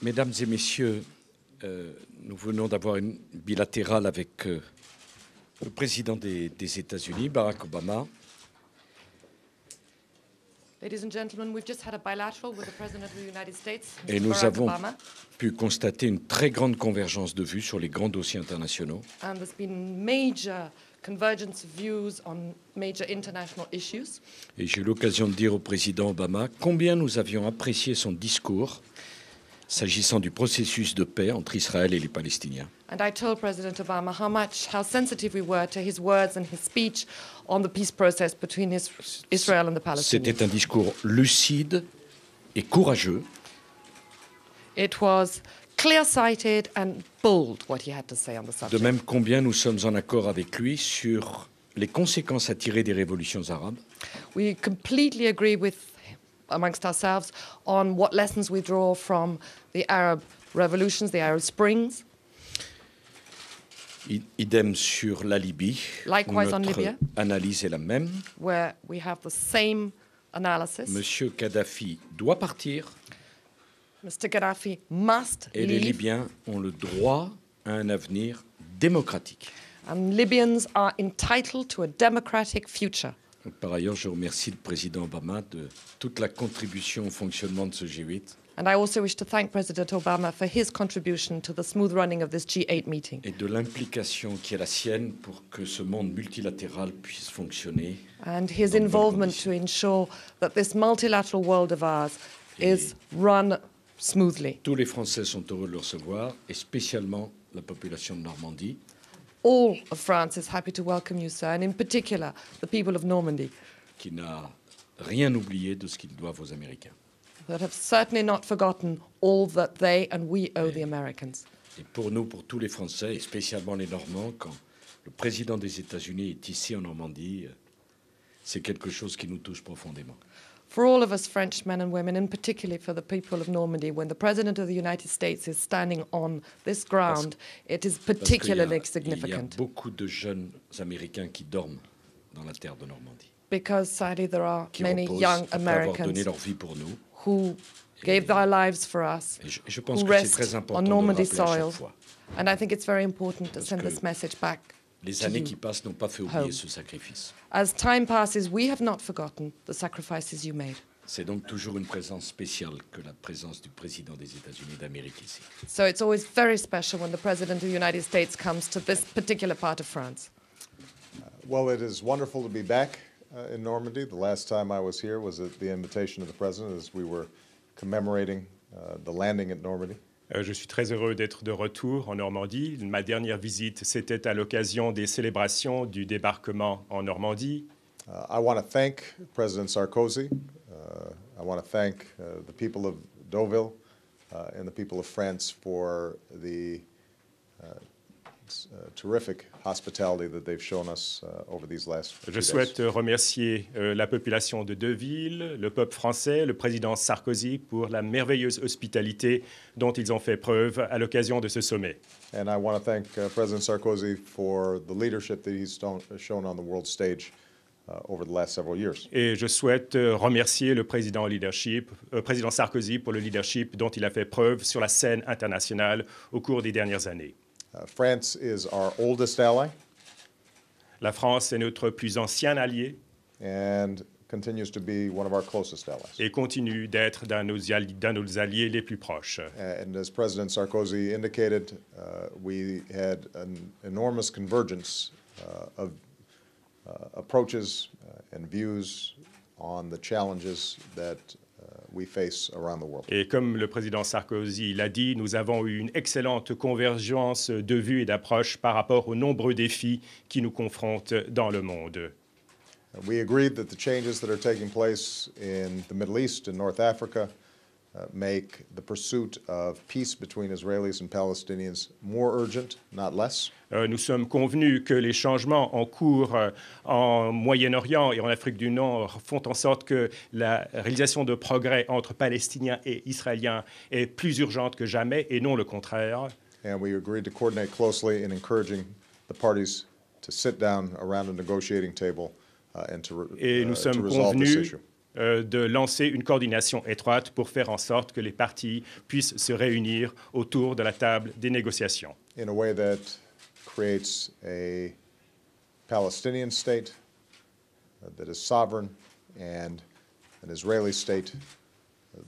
Mesdames et messieurs, nous venons d'avoir une bilatérale avec le président des États-Unis, Barack Obama. Ladies and gentlemen, we've just had a bilateral with the President of the United States, Et Mr. nous Barack avons Obama, pu constater une très grande convergence de vues sur les grands dossiers internationaux. and there's been major convergence of views on major international issues. Et j'ai eu l'occasion de dire au président Obama combien nous avions apprécié son discours s'agissant du processus de paix entre Israël et les Palestiniens. And I told President Obama how sensitive we were to his words and his speech on the peace process between Israel and the Palestinians. C'était un discours lucide et courageux. It was clear-sighted and bold what he had to say on the De subject. même combien nous sommes en accord avec lui sur les conséquences à tirer des révolutions arabes. We completely agree amongst ourselves on what lessons we draw from the Arab revolutions, the Arab Springs. Idem sur la Libye, où Likewise on notre Libya. analyse est la même. Where we have the same analysis. Monsieur Kadhafi doit partir Mr. Gaddafi must et les leave, Libyens ont le droit à un avenir démocratique. and Libyans are entitled to a democratic future. Par ailleurs, je remercie le président Obama de toute la contribution au fonctionnement de ce G8 And I also wish to thank President Obama for his contribution to the smooth running of this G8 meeting et de l'implication qui est la sienne pour que ce monde multilatéral puisse fonctionner. and his Dans de bonnes involvement conditions. to ensure that this multilateral world of ours is run smoothly. Tous les Français sont heureux de le recevoir, et spécialement la population de Normandie, All of France is happy to welcome you, sir, and in particular, the people of Normandy, qui n'a rien oublié de ce qu'ils doivent aux Américains. that have certainly not forgotten all that they and we owe the Americans. Et pour nous, pour tous les Français, et spécialement les Normands, quand le président des États-Unis est ici en Normandie, c'est quelque chose qui nous touche profondément. For all of us French men and women, and particularly for the people of Normandy, when the President of the United States is standing on this ground, it is Parce qu'il particularly y a significant. beaucoup de jeunes Américains qui dorment dans la terre de Normandie, Because sadly there are qui many reposent young après avoir donné Americans leur vie pour nous. who gave their lives for us, Et je pense who que c'est rest très on important de le Normandy rappeler à chaque soil. fois. And I think it's very important to Parce send que this message back. Les to années you. qui passent n'ont pas fait oublier Home. ce sacrifice. As time passes, we have not forgotten the sacrifices you made. C'est donc toujours une présence spéciale que la présence du président des États-Unis d'Amérique ici. So it's always very special when the President of the United States comes to this particular part of France. Well, it is wonderful to be back in Normandy. The last time I was here was at the invitation of the President as we were commemorating the landing at Normandy. Je suis très heureux d'être de retour en Normandie. Ma dernière visite, c'était à l'occasion des célébrations du débarquement en Normandie. I want to thank President Sarkozy. I want to thank the people of Deauville and the people of France for the terrific hospitality that they've shown us over these last few Je days. souhaite remercier la population de Deauville, le peuple français, le président Sarkozy pour la merveilleuse hospitalité dont ils ont fait preuve à l'occasion de ce sommet. And I want to thank President Sarkozy for the leadership that he's shown on the world stage over the last several years. Et je souhaite remercier le président Sarkozy pour le leadership dont il a fait preuve sur la scène internationale au cours des dernières années. France is our oldest ally La France est notre plus ancien allié and continues to be one of our closest allies. et continue d'être d'un de nos alliés les plus proches. And as President Sarkozy indicated, we had an enormous convergence of approaches and views on the challenges that we face around the world. Et comme le président Sarkozy l'a dit, nous avons eu une excellente convergence de vues et d'approches par rapport aux nombreux défis qui nous confrontent dans le monde. We agreed that the changes that are taking place in the Middle East and North Africa make the pursuit of peace between Israelis and Palestinians more urgent, not less. Nous sommes convenus que les changements en cours en Moyen-Orient et en Afrique du Nord font en sorte que la réalisation de progrès entre Palestiniens et Israéliens est plus urgente que jamais et non le contraire. And we agreed to coordinate closely in encouraging the parties to sit down around a negotiating table and to Et nous sommes resolve this convenus issue. de lancer une coordination étroite pour faire en sorte que les parties puissent se réunir autour de la table des négociations. in a way that creates a Palestinian state that is sovereign and an Israeli state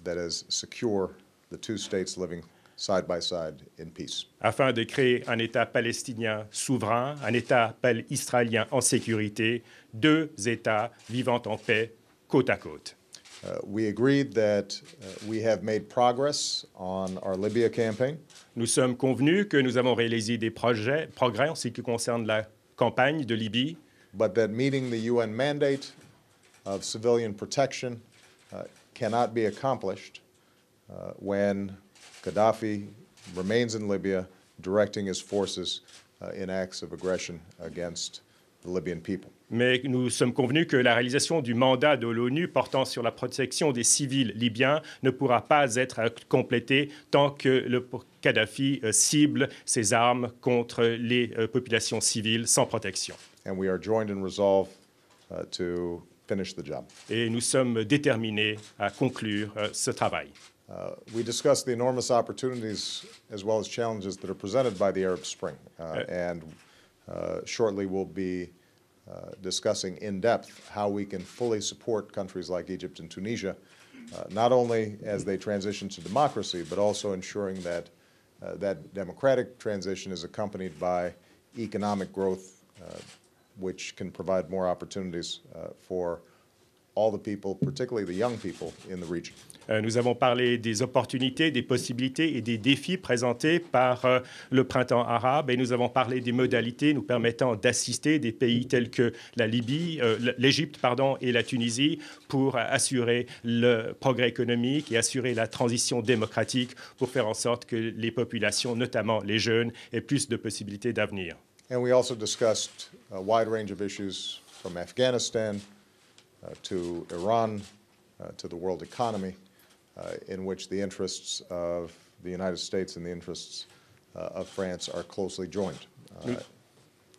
that is secure, the two states living side by side in peace. Afin de créer un État palestinien souverain, un État israélien en sécurité, deux États vivant en paix côte à côte. We agreed that we have made progress on our Libya campaign, Nous sommes convenus que nous avons réalisé des progrès en ce qui concerne la campagne de Libye, but that meeting the UN mandate of civilian protection cannot be accomplished when Gaddafi remains in Libya, directing his forces in acts of aggression against the Libyan people. mais nous sommes convenus que la réalisation du mandat de l'ONU portant sur la protection des civils libyens ne pourra pas être complétée tant que le Kadhafi cible ses armes contre les populations civiles sans protection. And we are joined in resolve to finish the job. Et nous sommes déterminés à conclure ce travail. We discussed the enormous opportunities as well as challenges that are presented by the Arab Spring, and shortly we'll be discussing in depth how we can fully support countries like Egypt and Tunisia, not only as they transition to democracy, but also ensuring that that democratic transition is accompanied by economic growth, which can provide more opportunities for all the people, particularly the young people in the region. Nous avons parlé des opportunités, des possibilités et des défis présentés par le printemps arabe et nous avons parlé des modalités nous permettant d'assister des pays tels que la Libye, l'Égypte et la Tunisie pour assurer le progrès économique et assurer la transition démocratique pour faire en sorte que les populations, notamment les jeunes, aient plus de possibilités d'avenir. And we also discussed a wide range of issues from Afghanistan to Iran to the world economy, in which the interests of the United States and the interests of France are closely joined.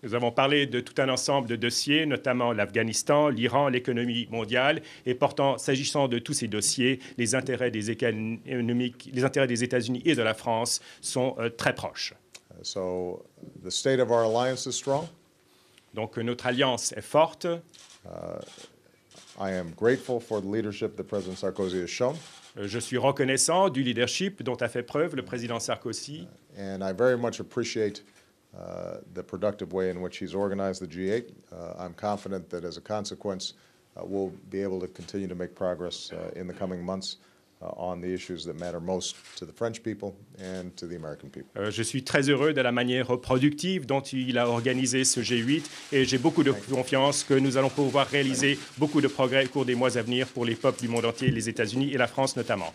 Nous avons parlé de tout un ensemble de dossiers, notamment l'Afghanistan, l'Iran, l'économie mondiale, et s'agissant de tous ces dossiers, les intérêts des États-Unis et de la France sont très proches. So the state of our alliance is strong. Donc notre alliance est forte. I am grateful for the leadership that President Sarkozy has shown. Je suis reconnaissant du leadership dont a fait preuve le président Sarkozy. And I very much appreciate the productive way in which he's organized the G8. I'm confident that as a consequence, we'll be able to continue to make progress in the coming months on the issues that matter most to the French people and to the American people. Je suis très heureux de la manière productive dont il a organisé ce G8 et j'ai beaucoup de confiance que nous allons pouvoir réaliser beaucoup de progrès au cours des mois à venir pour les peuples du monde entier, les États-Unis et la France notamment.